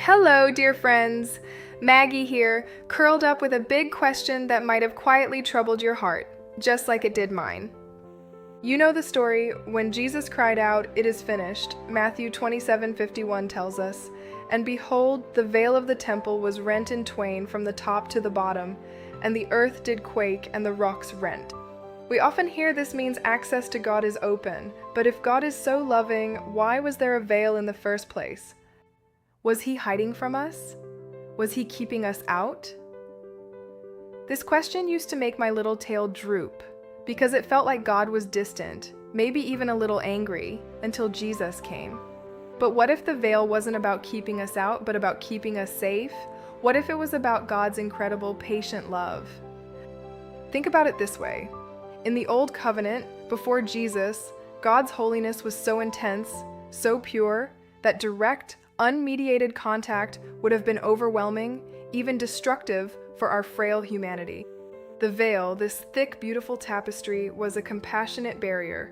Hello, dear friends. Maggie here, curled up with a big question that might have quietly troubled your heart, just like it did mine. You know the story, when Jesus cried out, "It is finished," Matthew 27:51 tells us, "And behold, the veil of the temple was rent in twain from the top to the bottom, and the earth did quake, and the rocks rent." We often hear this means access to God is open, but if God is so loving, why was there a veil in the first place? Was he hiding from us? Was he keeping us out? This question used to make my little tail droop, because it felt like God was distant, maybe even a little angry, until Jesus came. But what if the veil wasn't about keeping us out, but about keeping us safe? What if it was about God's incredible, patient love? Think about it this way. In the Old Covenant, before Jesus, God's holiness was so intense, so pure, that direct, unmediated contact would have been overwhelming, even destructive for our frail humanity. The veil, this thick, beautiful tapestry, was a compassionate barrier.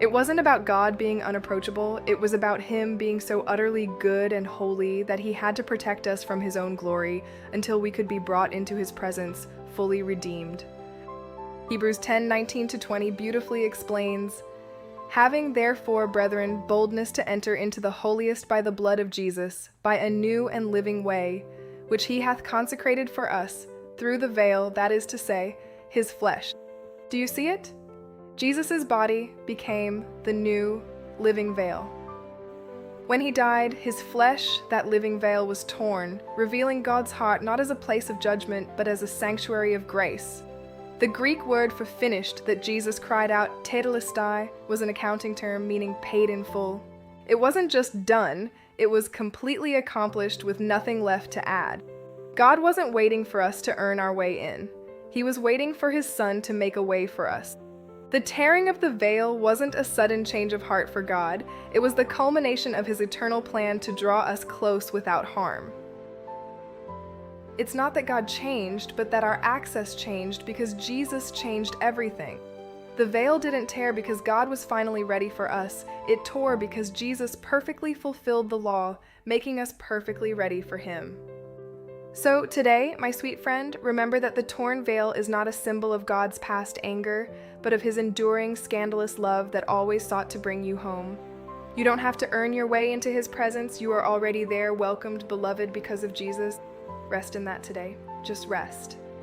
It wasn't about God being unapproachable, it was about Him being so utterly good and holy that He had to protect us from His own glory until we could be brought into His presence, fully redeemed. Hebrews 10:19-20 beautifully explains, "Having therefore, brethren, boldness to enter into the holiest by the blood of Jesus, by a new and living way, which he hath consecrated for us, through the veil, that is to say, his flesh." Do you see it? Jesus' body became the new, living veil. When he died, his flesh, that living veil, was torn, revealing God's heart not as a place of judgment, but as a sanctuary of grace. The Greek word for finished that Jesus cried out, tetelestai, was an accounting term meaning paid in full. It wasn't just done, it was completely accomplished with nothing left to add. God wasn't waiting for us to earn our way in. He was waiting for His Son to make a way for us. The tearing of the veil wasn't a sudden change of heart for God, it was the culmination of His eternal plan to draw us close without harm. It's not that God changed, but that our access changed because Jesus changed everything. The veil didn't tear because God was finally ready for us. It tore because Jesus perfectly fulfilled the law, making us perfectly ready for Him. So today, my sweet friend, remember that the torn veil is not a symbol of God's past anger, but of His enduring, scandalous love that always sought to bring you home. You don't have to earn your way into His presence. You are already there, welcomed, beloved because of Jesus. Rest in that today. Just rest.